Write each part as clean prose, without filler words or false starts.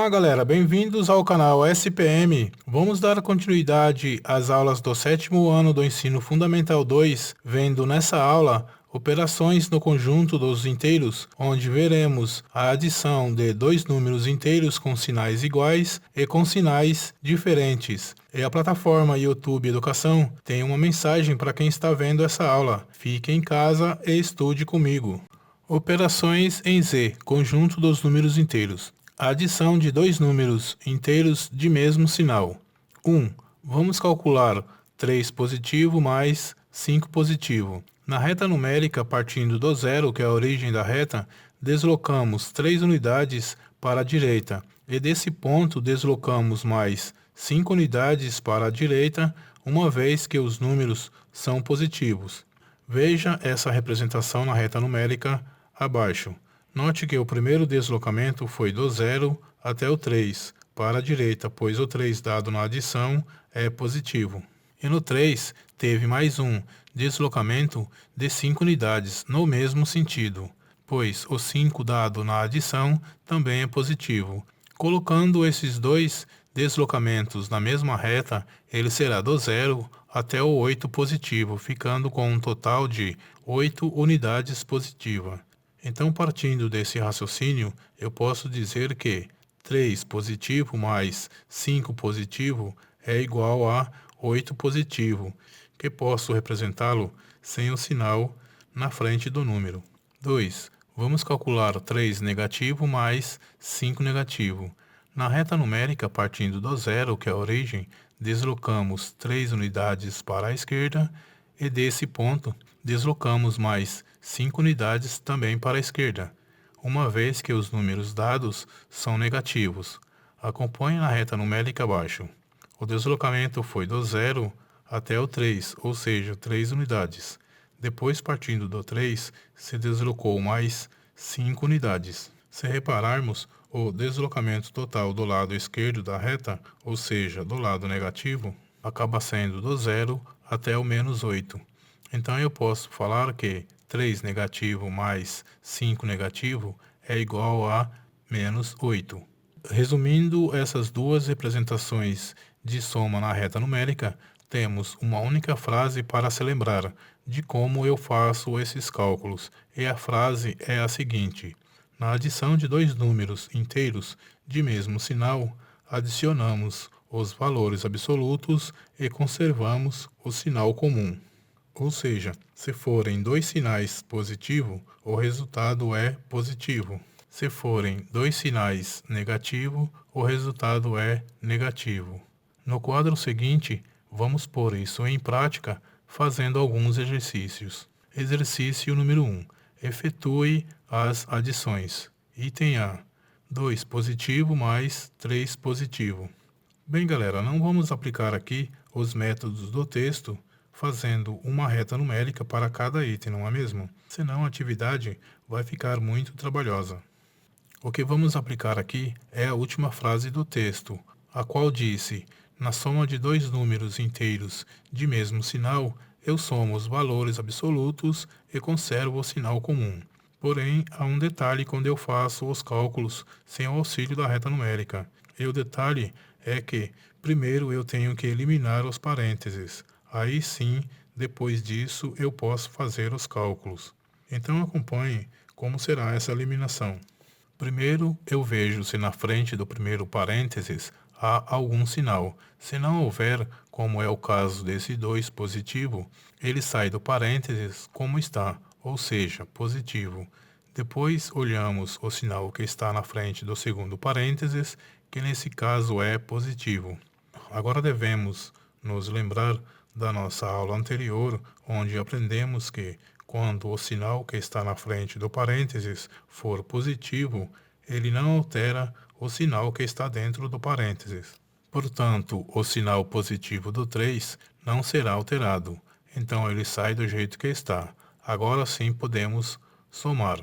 Olá galera, bem-vindos ao canal SPM. Vamos dar continuidade às aulas do sétimo ano do Ensino Fundamental 2, vendo nessa aula operações no conjunto dos inteiros, onde veremos a adição de dois números inteiros com sinais iguais e com sinais diferentes. E a plataforma YouTube Educação tem uma mensagem para quem está vendo essa aula. Fique em casa e estude comigo. Operações em Z, conjunto dos números inteiros. A adição de dois números inteiros de mesmo sinal. 1. Vamos calcular 3 positivo mais 5 positivo. Na reta numérica, partindo do zero, que é a origem da reta, deslocamos 3 unidades para a direita, e desse ponto deslocamos mais 5 unidades para a direita, uma vez que os números são positivos. Veja essa representação na reta numérica abaixo. Note que o primeiro deslocamento foi do 0 até o 3, para a direita, pois o 3 dado na adição é positivo. E no 3, teve mais um deslocamento de 5 unidades, no mesmo sentido, pois o 5 dado na adição também é positivo. Colocando esses dois deslocamentos na mesma reta, ele será do 0 até o 8 positivo, ficando com um total de 8 unidades positivas. Então, partindo desse raciocínio, eu posso dizer que 3 positivo mais 5 positivo é igual a 8 positivo, que posso representá-lo sem o sinal na frente do número. 2. Vamos calcular 3 negativo mais 5 negativo. Na reta numérica, partindo do zero, que é a origem, deslocamos 3 unidades para a esquerda e desse ponto deslocamos mais 5 unidades também para a esquerda, uma vez que os números dados são negativos. Acompanhe na reta numérica abaixo. O deslocamento foi do 0 até o 3, ou seja, 3 unidades. Depois, partindo do 3, se deslocou mais 5 unidades. Se repararmos, o deslocamento total do lado esquerdo da reta, ou seja, do lado negativo, acaba sendo do 0 até o menos 8. Então eu posso falar que 3 negativo mais 5 negativo é igual a menos 8. Resumindo essas duas representações de soma na reta numérica, temos uma única frase para se lembrar de como eu faço esses cálculos, e a frase é a seguinte: na adição de dois números inteiros de mesmo sinal, adicionamos os valores absolutos e conservamos o sinal comum. Ou seja, se forem dois sinais positivos, o resultado é positivo. Se forem dois sinais negativos, o resultado é negativo. No quadro seguinte, vamos pôr isso em prática fazendo alguns exercícios. Exercício número 1. Efetue as adições. Item A. 2 positivo mais 3 positivo. Bem, galera, não vamos aplicar aqui os métodos do texto fazendo uma reta numérica para cada item, não é mesmo? Senão a atividade vai ficar muito trabalhosa. O que vamos aplicar aqui é a última frase do texto, a qual disse: na soma de dois números inteiros de mesmo sinal, eu somo os valores absolutos e conservo o sinal comum. Porém, há um detalhe quando eu faço os cálculos sem o auxílio da reta numérica. E o detalhe é que, primeiro, eu tenho que eliminar os parênteses. Aí sim, depois disso, eu posso fazer os cálculos. Então acompanhe como será essa eliminação. Primeiro, eu vejo se na frente do primeiro parênteses há algum sinal. Se não houver, como é o caso desse 2 positivo, ele sai do parênteses como está, ou seja, positivo. Depois olhamos o sinal que está na frente do segundo parênteses, que nesse caso é positivo. Agora devemos nos lembrar da nossa aula anterior, onde aprendemos que, quando o sinal que está na frente do parênteses for positivo, ele não altera o sinal que está dentro do parênteses. Portanto, o sinal positivo do 3 não será alterado, então ele sai do jeito que está. Agora sim podemos somar.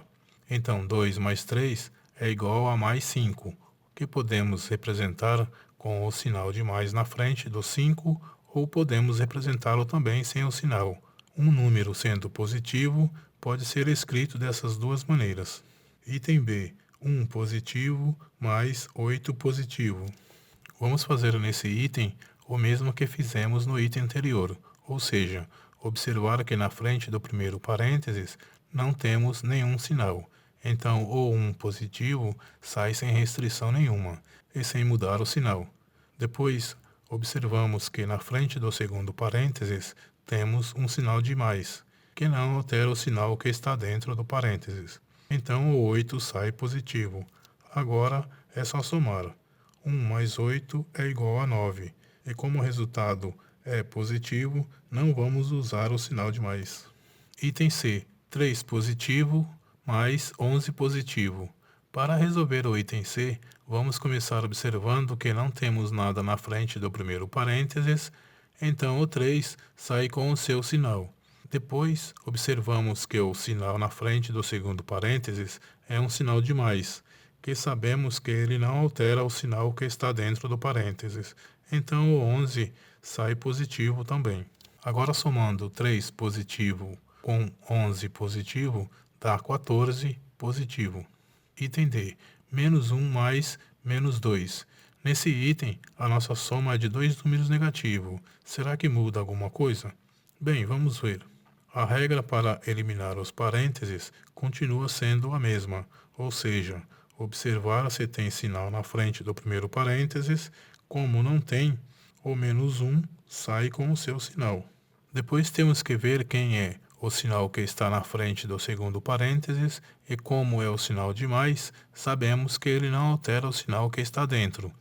Então, 2 mais 3 é igual a mais 5, que podemos representar com o sinal de mais na frente do 5, ou podemos representá-lo também sem o sinal. Um número sendo positivo pode ser escrito dessas duas maneiras. Item B. 1 positivo mais 8 positivo. Vamos fazer nesse item o mesmo que fizemos no item anterior, ou seja, observar que na frente do primeiro parênteses não temos nenhum sinal. Então, o 1 positivo sai sem restrição nenhuma e sem mudar o sinal. Depois, observamos que na frente do segundo parênteses temos um sinal de mais, que não altera o sinal que está dentro do parênteses. Então, o 8 sai positivo. Agora é só somar. 1 mais 8 é igual a 9. E como o resultado é positivo, não vamos usar o sinal de mais. Item C. 3 positivo mais 11 positivo. Para resolver o item C, vamos começar observando que não temos nada na frente do primeiro parênteses, então o 3 sai com o seu sinal. Depois, observamos que o sinal na frente do segundo parênteses é um sinal de mais, que sabemos que ele não altera o sinal que está dentro do parênteses. Então o 11 sai positivo também. Agora somando 3 positivo com 11 positivo, dá 14 positivo. Item D, menos 1 mais menos 2. Nesse item, a nossa soma é de dois números negativos. Será que muda alguma coisa? Bem, vamos ver. A regra para eliminar os parênteses continua sendo a mesma, ou seja, observar se tem sinal na frente do primeiro parênteses. Como não tem, o menos 1 sai com o seu sinal. Depois temos que ver quem é o sinal que está na frente do segundo parênteses, e como é o sinal de mais, sabemos que ele não altera o sinal que está dentro.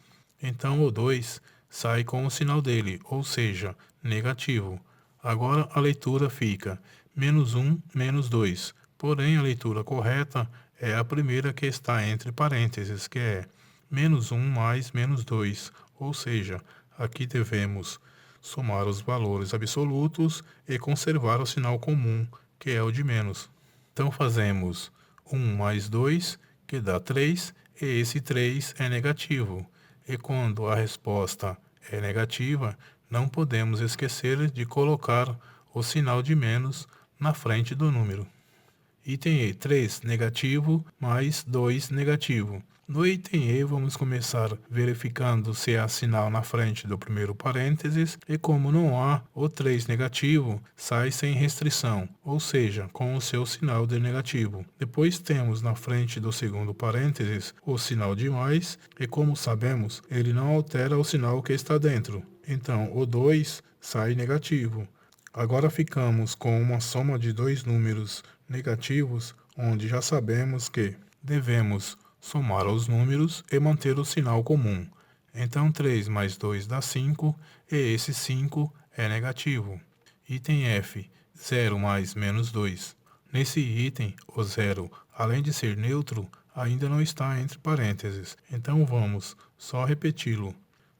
Então o 2 sai com o sinal dele, ou seja, negativo. Agora a leitura fica menos 1, menos 2. Porém, a leitura correta é a primeira que está entre parênteses, que é menos 1 mais menos 2. Ou seja, aqui devemos somar os valores absolutos e conservar o sinal comum, que é o de menos. Então fazemos 1 mais 2, que dá 3, e esse 3 é negativo. E quando a resposta é negativa, não podemos esquecer de colocar o sinal de menos na frente do número. Item E, 3 negativo mais 2 negativo. No item E, vamos começar verificando se há sinal na frente do primeiro parênteses, e como não há, o 3 negativo sai sem restrição, ou seja, com o seu sinal de negativo. Depois temos na frente do segundo parênteses o sinal de mais, e como sabemos, ele não altera o sinal que está dentro. Então, o 2 sai negativo. Agora ficamos com uma soma de dois números negativos, onde já sabemos que devemos somar os números e manter o sinal comum. Então 3 mais 2 dá 5, e esse 5 é negativo. Item F, 0 mais menos 2. Nesse item, o 0, além de ser neutro, ainda não está entre parênteses, então vamos só repeti-lo.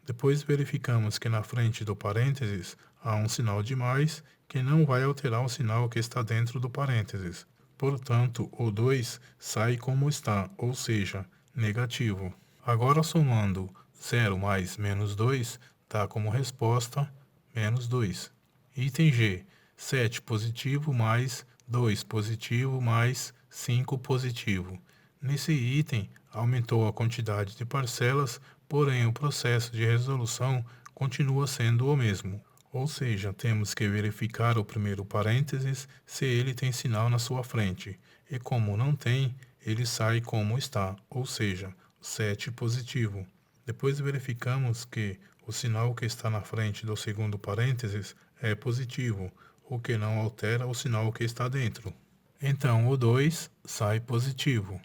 Depois verificamos que na frente do parênteses há um sinal de mais, que não vai alterar o sinal que está dentro do parênteses. Portanto, o 2 sai como está, ou seja, negativo. Agora somando 0 mais menos 2, dá como resposta menos 2. Item G, 7 positivo mais 2 positivo mais 5 positivo. Nesse item, aumentou a quantidade de parcelas, porém o processo de resolução continua sendo o mesmo. Ou seja, temos que verificar o primeiro parênteses se ele tem sinal na sua frente. E como não tem, ele sai como está, ou seja, 7 positivo. Depois verificamos que o sinal que está na frente do segundo parênteses é positivo, o que não altera o sinal que está dentro. Então o 2 sai positivo.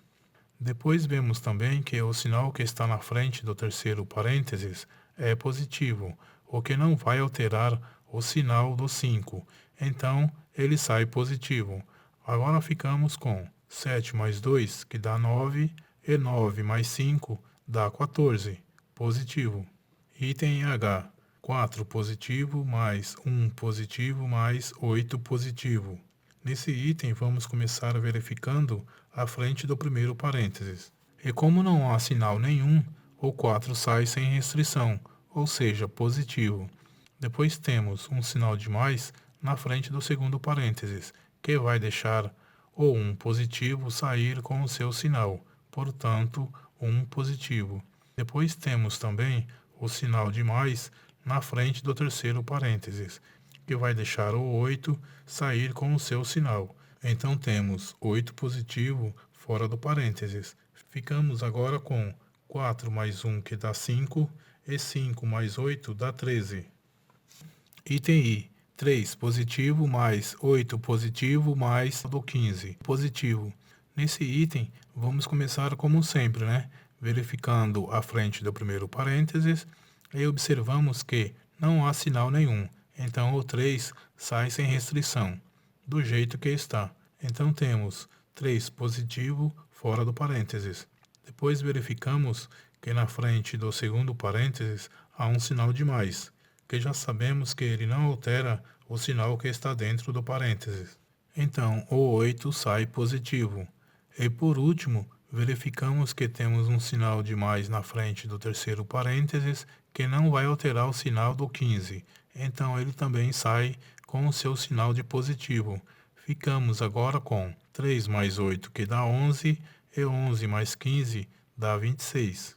Depois vemos também que o sinal que está na frente do terceiro parênteses é positivo, o que não vai alterar o sinal do 5, então ele sai positivo. Agora ficamos com 7 mais 2, que dá 9, e 9 mais 5 dá 14, positivo. Item H, 4 positivo mais 1 positivo mais 8 positivo. Nesse item, vamos começar verificando a frente do primeiro parênteses. E como não há sinal nenhum, o 4 sai sem restrição, ou seja, positivo. Depois temos um sinal de mais na frente do segundo parênteses, que vai deixar o 1 positivo sair com o seu sinal, portanto, 1 positivo. Depois temos também o sinal de mais na frente do terceiro parênteses, que vai deixar o 8 sair com o seu sinal. Então temos 8 positivo fora do parênteses. Ficamos agora com 4 mais 1 que dá 5 e 5 mais 8 dá 13. Item I. 3 positivo mais 8 positivo mais do 15 positivo. Nesse item, vamos começar como sempre, né? Verificando a frente do primeiro parênteses e observamos que não há sinal nenhum. Então o 3 sai sem restrição, do jeito que está. Então temos 3 positivo fora do parênteses. Depois verificamos que na frente do segundo parênteses há um sinal de mais, que já sabemos que ele não altera o sinal que está dentro do parênteses. Então, o 8 sai positivo. E por último, verificamos que temos um sinal de mais na frente do terceiro parênteses, que não vai alterar o sinal do 15. Então, ele também sai com o seu sinal de positivo. Ficamos agora com 3 mais 8, que dá 11, e 11 mais 15 dá 26.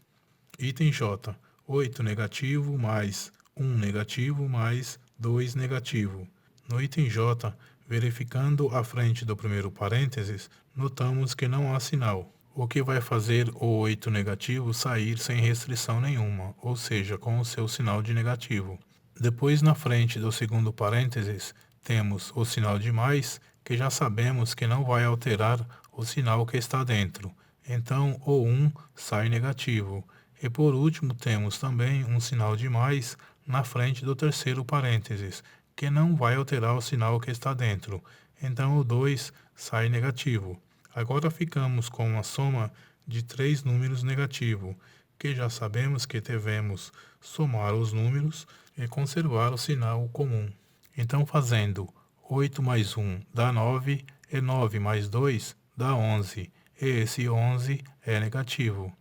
Item J. 8 negativo mais 1 negativo mais 2 negativo. No item J, verificando a frente do primeiro parênteses, notamos que não há sinal, o que vai fazer o 8 negativo sair sem restrição nenhuma, ou seja, com o seu sinal de negativo. Depois, na frente do segundo parênteses, temos o sinal de mais, que já sabemos que não vai alterar o sinal que está dentro. Então, o 1 sai negativo. E por último, temos também um sinal de mais na frente do terceiro parênteses, que não vai alterar o sinal que está dentro. Então, o 2 sai negativo. Agora ficamos com uma soma de 3 números negativos, que já sabemos que devemos somar os números e conservar o sinal comum. Então, fazendo 8 mais 1 dá 9, e 9 mais 2 dá 11, e esse 11 é negativo.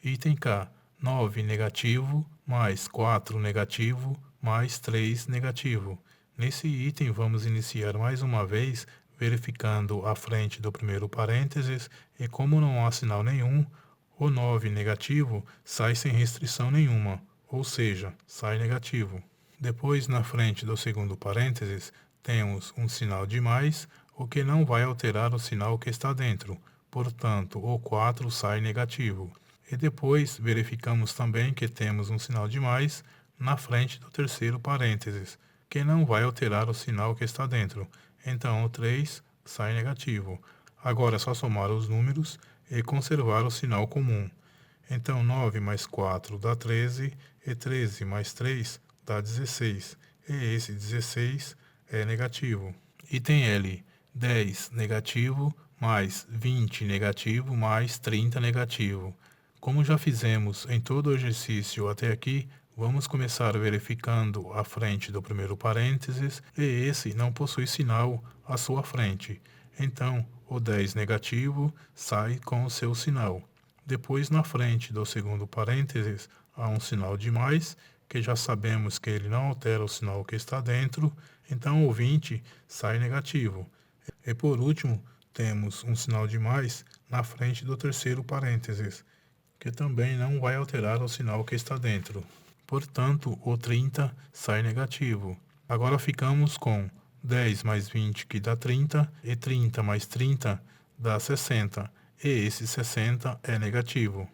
Item K. 9 negativo, mais 4 negativo, mais 3 negativo. Nesse item, vamos iniciar mais uma vez, verificando a frente do primeiro parênteses, e como não há sinal nenhum, o 9 negativo sai sem restrição nenhuma, ou seja, sai negativo. Depois, na frente do segundo parênteses, temos um sinal de mais, o que não vai alterar o sinal que está dentro, portanto, o 4 sai negativo. E depois verificamos também que temos um sinal de mais na frente do terceiro parênteses, que não vai alterar o sinal que está dentro. Então o 3 sai negativo. Agora é só somar os números e conservar o sinal comum. Então 9 mais 4 dá 13, e 13 mais 3 dá 16. E esse 16 é negativo. Item L. 10 negativo mais 20 negativo mais 30 negativo. Como já fizemos em todo o exercício até aqui, vamos começar verificando a frente do primeiro parênteses e esse não possui sinal à sua frente. Então, o 10 negativo sai com o seu sinal. Depois, na frente do segundo parênteses, há um sinal de mais, que já sabemos que ele não altera o sinal que está dentro, então o 20 sai negativo. E por último, temos um sinal de mais na frente do terceiro parênteses, que também não vai alterar o sinal que está dentro. Portanto, o 30 sai negativo. Agora ficamos com 10 mais 20, que dá 30, e 30 mais 30 dá 60, e esse 60 é negativo.